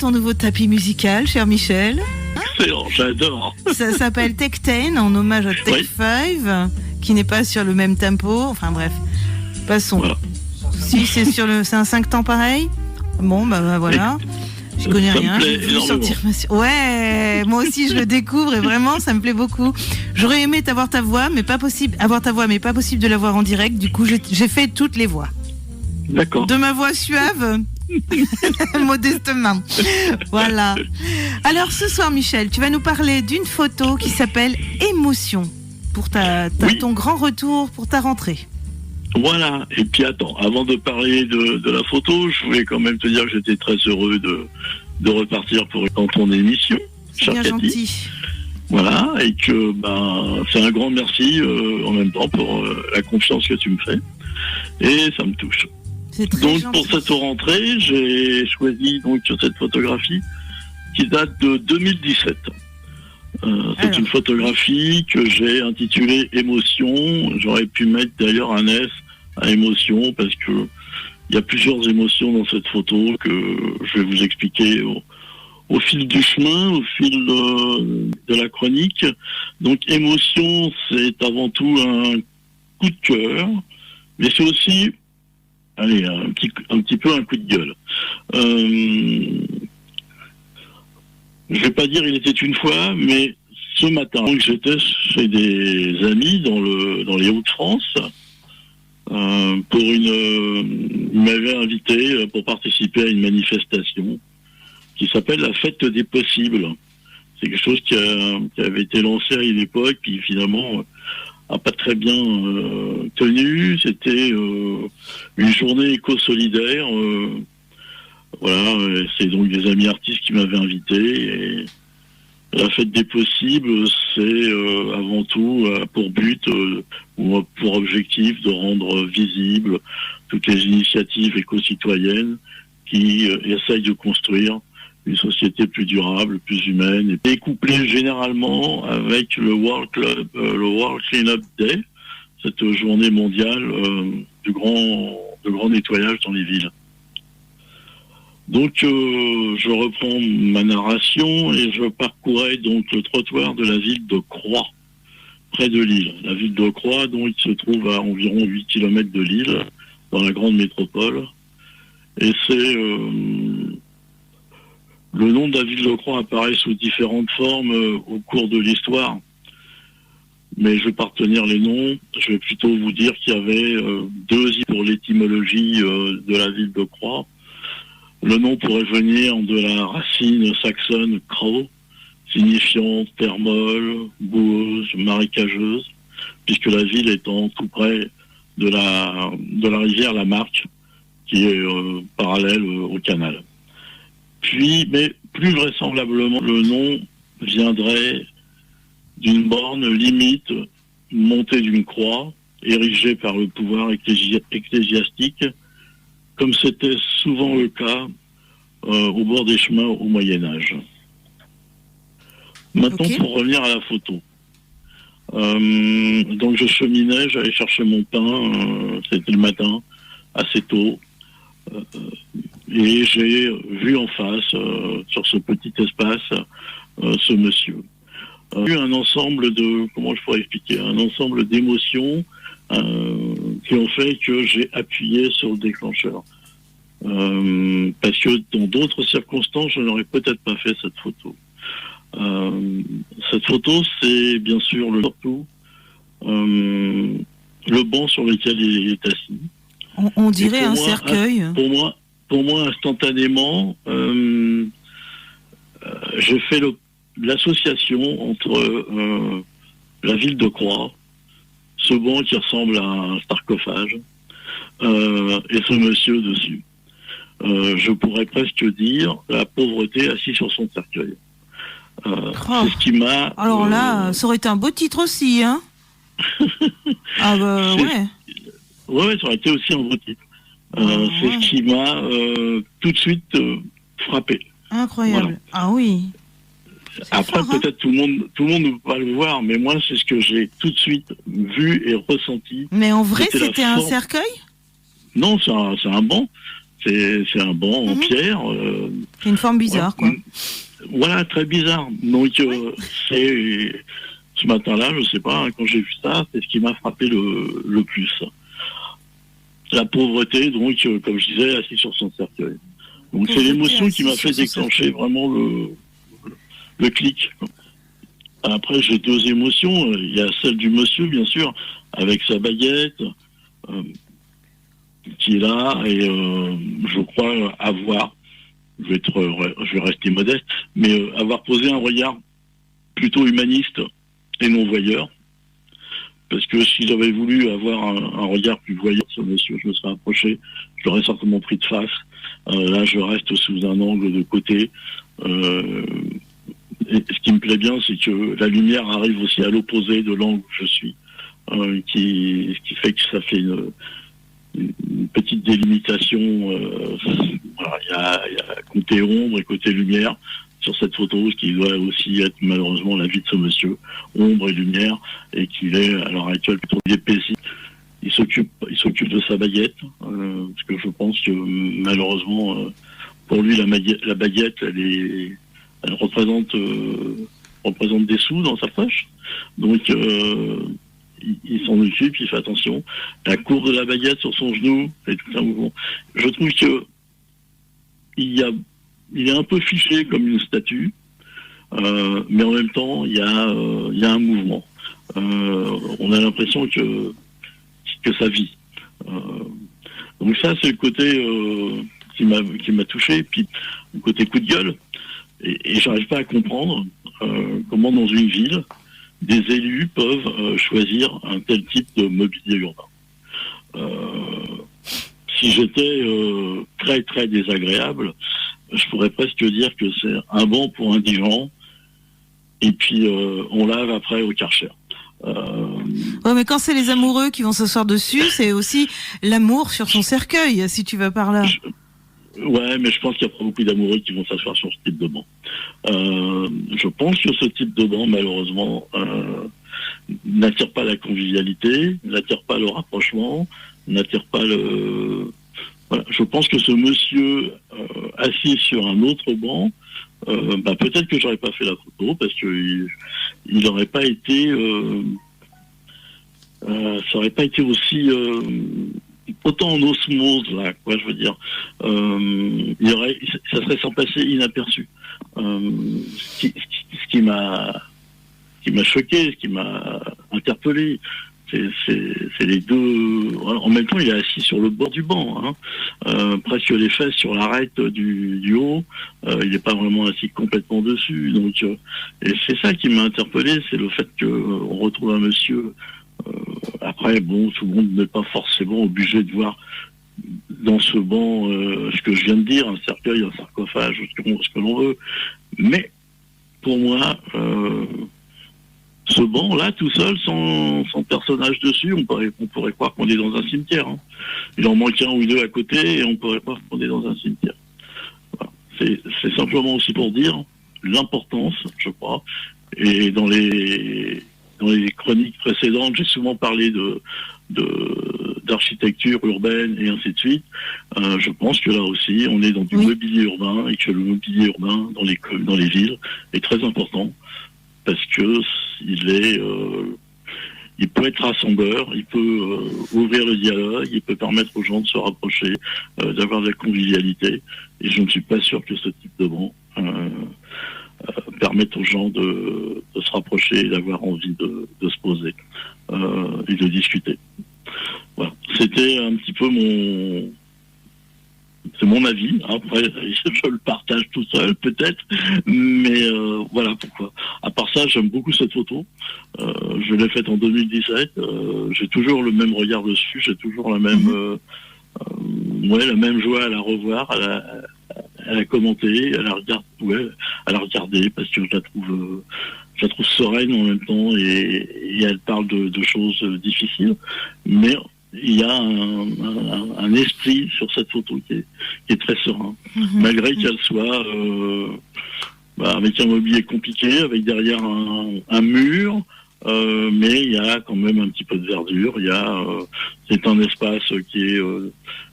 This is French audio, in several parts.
ton nouveau tapis musical, cher Michel. Excellent, j'adore. Ça s'appelle Tech 10 en hommage à Tech 5, qui n'est pas sur le même tempo. Enfin bref, passons. Voilà. Si c'est c'est un 5 temps pareil. Bon, bah voilà. Je connais rien. J'ai voulu sortir ouais, moi aussi je le découvre et vraiment ça me plaît beaucoup. J'aurais aimé avoir ta voix, mais pas possible de l'avoir en direct. Du coup, j'ai fait toutes les voix. D'accord. De ma voix suave, modestement. Voilà. Alors ce soir, Michel, tu vas nous parler d'une photo qui s'appelle Émotion pour ton grand retour pour ta rentrée. Voilà. Et puis attends, avant de parler de la photo, je voulais quand même te dire que j'étais très heureux de repartir dans ton émission. C'est bien gentil. Voilà, et que c'est un grand merci en même temps pour la confiance que tu me fais. Et ça me touche. Donc gentil. Pour cette rentrée, j'ai choisi donc cette photographie qui date de 2017. C'est une photographie que j'ai intitulée Émotion. J'aurais pu mettre d'ailleurs un S à émotion parce que il y a plusieurs émotions dans cette photo que je vais vous expliquer au fil du chemin, au fil de la chronique. Donc émotion, c'est avant tout un coup de cœur, mais c'est aussi un petit peu un coup de gueule. Je vais pas dire il était une fois, mais ce matin, j'étais chez des amis dans les Hauts-de-France. Ils m'avaient invité pour participer à une manifestation qui s'appelle la Fête des Possibles. C'est quelque chose qui avait été lancé à une époque, qui finalement a pas très bien tenu. C'était une journée éco-solidaire. Voilà, c'est donc des amis artistes qui m'avaient invité. Et la Fête des Possibles, c'est avant tout pour but ou pour objectif de rendre visibles toutes les initiatives éco-citoyennes qui essayent de construire une société plus durable, plus humaine, et couplée généralement avec le World Clean-up Day, cette journée mondiale de grand nettoyage dans les villes. Donc je reprends ma narration et je parcourais donc le trottoir de la ville de Croix, près de Lille. La ville de Croix, dont il se trouve à environ 8 km de Lille, dans la grande métropole. Et c'est le nom de la ville de Croix apparaît sous différentes formes au cours de l'histoire. Mais je vais pas retenir les noms. Je vais plutôt vous dire qu'il y avait deux pour l'étymologie de la ville de Croix. Le nom pourrait venir de la racine saxonne crow, signifiant terre molle, boueuse, marécageuse, puisque la ville étant tout près de la rivière la Marque, qui est parallèle au canal. Puis, mais plus vraisemblablement, le nom viendrait d'une borne limite montée d'une croix, érigée par le pouvoir ecclésiastique, comme c'était souvent le cas au bord des chemins au Moyen-Âge. Maintenant, pour revenir à la photo. Donc je cheminais, j'allais chercher mon pain, c'était le matin, assez tôt, et j'ai vu en face, sur ce petit espace, ce monsieur. J'ai eu un ensemble un ensemble d'émotions qui ont fait que j'ai appuyé sur le déclencheur. Parce que dans d'autres circonstances, je n'aurais peut-être pas fait cette photo. Cette photo, c'est bien sûr le banc sur lequel il est assis. On dirait un cercueil. Pour moi, instantanément, j'ai fait l'association entre la ville de Croix, ce banc qui ressemble à un sarcophage, et ce monsieur dessus. Je pourrais presque dire la pauvreté assise sur son cercueil. C'est ce qui m'a... Alors là, ça aurait été un beau titre aussi, hein. Ah bah ouais. Ouais, ça aurait été aussi un beau titre. C'est ce qui m'a tout de suite frappé. Incroyable. Voilà. Ah oui. Après, fort, peut-être tout le monde ne peut pas le voir, mais moi, c'est ce que j'ai tout de suite vu et ressenti. Mais en vrai, c'était un cercueil ? Non, c'est un banc. C'est un banc en pierre, Une forme bizarre, quoi. Voilà, très bizarre. Donc, c'est ce matin-là, je sais pas, quand j'ai vu ça, c'est ce qui m'a frappé le plus. La pauvreté, donc, comme je disais, assis sur son cercueil. Donc, c'est l'émotion qui m'a fait déclencher vraiment le clic. Après, j'ai deux émotions. Il y a celle du monsieur, bien sûr, avec sa baguette, qui est là, et je crois avoir, je vais rester modeste, mais avoir posé un regard plutôt humaniste et non voyeur. Parce que si j'avais voulu avoir un regard plus voyeur sur le monsieur, je me serais approché, je l'aurais certainement pris de face. Là, je reste sous un angle de côté. Et ce qui me plaît bien, c'est que la lumière arrive aussi à l'opposé de l'angle où je suis, ce qui fait que ça fait une petite délimitation. Voilà, il y a côté ombre et côté lumière sur cette photo, ce qui doit aussi être malheureusement la vie de ce monsieur, ombre et lumière, et qu'il est à l'heure actuelle plutôt épaissi. Il s'occupe de sa baguette, parce que je pense que malheureusement pour lui la baguette elle représente des sous dans sa poche, donc il s'en occupe, il fait attention. La courbe de la baguette sur son genou, et tout un mouvement. Je trouve que il est un peu fiché comme une statue, mais en même temps, il y a un mouvement. On a l'impression que ça vit. Donc ça, c'est le côté qui m'a touché. Puis le côté coup de gueule. Et j'arrive pas à comprendre comment dans une ville, des élus peuvent choisir un tel type de mobilier urbain. Si j'étais très très désagréable, je pourrais presque dire que c'est un banc pour indigents, et puis on lave après au Karcher. Ouais, mais quand c'est les amoureux qui vont s'asseoir dessus, c'est aussi l'amour sur son cercueil, si tu vas par là. Ouais, mais je pense qu'il n'y a pas beaucoup d'amoureux qui vont s'asseoir sur ce type de banc. Je pense que ce type de banc, malheureusement, n'attire pas la convivialité, n'attire pas le rapprochement, n'attire pas le... Voilà. Je pense que ce monsieur assis sur un autre banc, peut-être que j'aurais pas fait la photo, parce que il n'aurait pas été... ça aurait pas été aussi... autant en osmose, là, quoi, je veux dire. Ça serait sans passer inaperçu. Ce qui m'a choqué, ce qui m'a interpellé, c'est les deux. En même temps, il est assis sur le bord du banc, presque les fesses sur l'arête du haut. Il n'est pas vraiment assis complètement dessus. Donc, et c'est ça qui m'a interpellé, c'est le fait qu'on retrouve un monsieur. Après, bon, tout le monde n'est pas forcément obligé de voir dans ce banc ce que je viens de dire, un cercueil, un sarcophage, ce que l'on veut. Mais pour moi, ce banc-là, tout seul, sans personnage dessus, on pourrait croire qu'on est dans un cimetière. Il en manque un ou deux à côté et on pourrait croire qu'on est dans un cimetière. Voilà. C'est simplement aussi pour dire l'importance, je crois, et dans les chroniques précédentes, j'ai souvent parlé d'architecture urbaine et ainsi de suite. Je pense que là aussi, on est dans du mobilier urbain et que le mobilier urbain dans les villes est très important parce que il peut être rassembleur, il peut ouvrir le dialogue, il peut permettre aux gens de se rapprocher, d'avoir de la convivialité. Et je ne suis pas sûr que ce type de banc permettre aux gens de se rapprocher et d'avoir envie de se poser et de discuter. Voilà. C'était un petit peu c'est mon avis. Après, je le partage tout seul, peut-être, mais voilà pourquoi. À part ça, j'aime beaucoup cette photo. Je l'ai faite en 2017. J'ai toujours le même regard dessus. J'ai toujours la même joie à la revoir, à la commenter, à la regarder, parce que je la trouve sereine en même temps et elle parle de choses difficiles, mais il y a un esprit sur cette photo qui est très serein, malgré qu'elle soit avec un mobilier compliqué, avec derrière un mur, mais il y a quand même un petit peu de verdure. C'est un espace qui est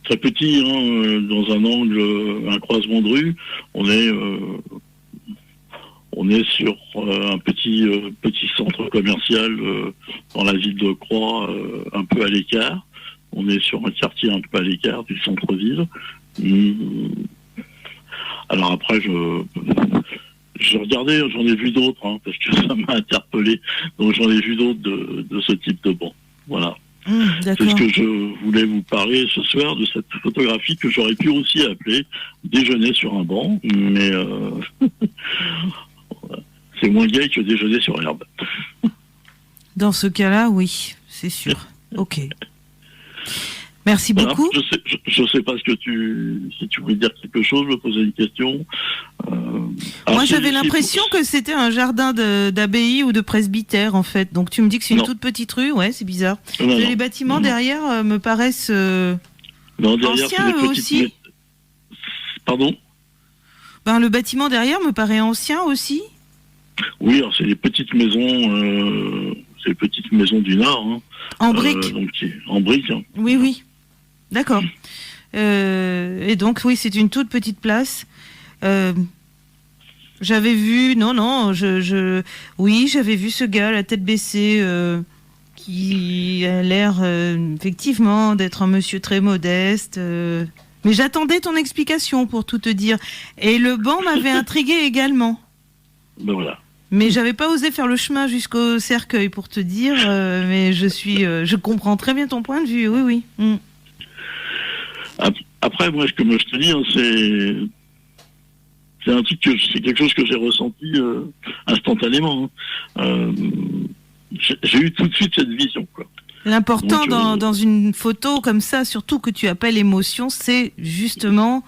très petit, hein, dans un angle, un croisement de rue. On est sur un petit centre commercial dans la ville de Croix, un peu à l'écart. On est sur un quartier un peu à l'écart du centre-ville. Alors après, j'ai regardé, j'en ai vu d'autres, hein, parce que ça m'a interpellé. Donc j'en ai vu d'autres de ce type de banc. Voilà. C'est ce que je voulais vous parler ce soir, de cette photographie que j'aurais pu aussi appeler déjeuner sur un banc, mais c'est moins gay que déjeuner sur l'herbe. Dans ce cas-là, oui, c'est sûr. Ok. Merci beaucoup. Je sais pas si tu voulais dire quelque chose, me poser une question. Moi, j'avais l'impression que c'était un jardin d'abbaye ou de presbytère, en fait. Donc, tu me dis que c'est une toute petite rue. Ouais, c'est bizarre. Les bâtiments derrière me paraissent anciens, eux aussi. Pardon ? Ben, le bâtiment derrière me paraît ancien aussi. Oui, alors c'est les petites maisons... c'est les petites maisons du Nord. Hein. En briques. En briques. Hein. Oui. D'accord. Et donc, oui, c'est une toute petite place. J'avais vu... Oui, j'avais vu ce gars, la tête baissée, qui a l'air, effectivement, d'être un monsieur très modeste. Mais j'attendais ton explication, pour tout te dire. Et le banc m'avait intrigué également. Ben voilà. Mais j'avais pas osé faire le chemin jusqu'au cercueil, pour te dire, mais je comprends très bien ton point de vue, oui. Après, moi, comme je te dis, hein, c'est quelque chose que j'ai ressenti instantanément. Hein. J'ai eu tout de suite cette vision, quoi. L'important dans une photo comme ça, surtout que tu appelles émotion, c'est justement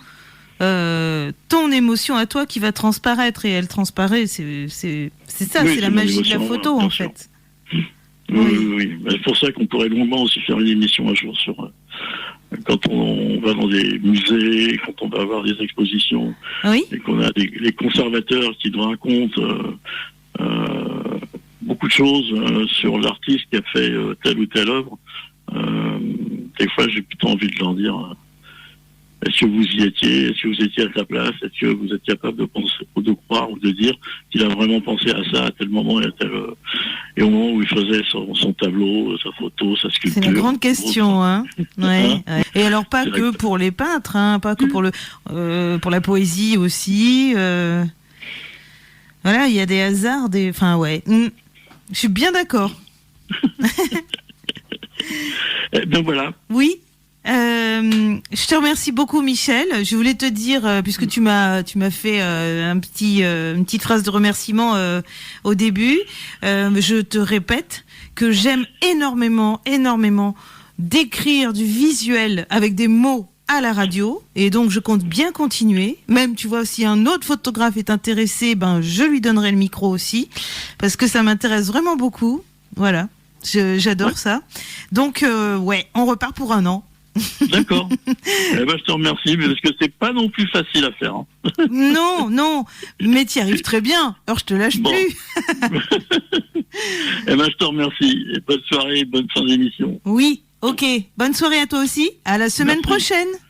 ton émotion à toi qui va transparaître, et elle transparaît, c'est ça, c'est la magie de la photo, en fait. Oui. C'est pour ça qu'on pourrait longuement aussi faire une émission un jour sur quand on va dans des musées, quand on va avoir des expositions, et qu'on a les conservateurs qui nous racontent beaucoup de choses sur l'artiste qui a fait telle ou telle œuvre. Des fois, j'ai plutôt envie de leur dire est-ce que vous y étiez, est-ce que vous étiez à sa place, est-ce que vous êtes capable de penser ou de croire ou de dire qu'il a vraiment pensé à ça à tel moment et au moment où il faisait son tableau, sa photo, sa sculpture. C'est la grande question, hein. Ouais. Et alors pas que pour les peintres, hein, pas que pour la poésie aussi. Voilà, il y a des hasards, enfin ouais. Je suis bien d'accord. Ben voilà. Oui. Je te remercie beaucoup, Michel. Je voulais te dire, puisque tu m'as fait une petite phrase de remerciement au début, je te répète que j'aime énormément d'écrire du visuel avec des mots à la radio, et donc je compte bien continuer. Même, tu vois, si un autre photographe est intéressé, je lui donnerai le micro aussi, parce que ça m'intéresse vraiment beaucoup. Voilà, j'adore ça. Donc, on repart pour 1 an. D'accord. Je te remercie, mais parce que c'est pas non plus facile à faire. Hein. Non, mais tu y arrives très bien. Alors je te lâche plus. Je te remercie. Et bonne soirée, bonne fin d'émission. Oui, ok. Bonne soirée à toi aussi. À la semaine prochaine.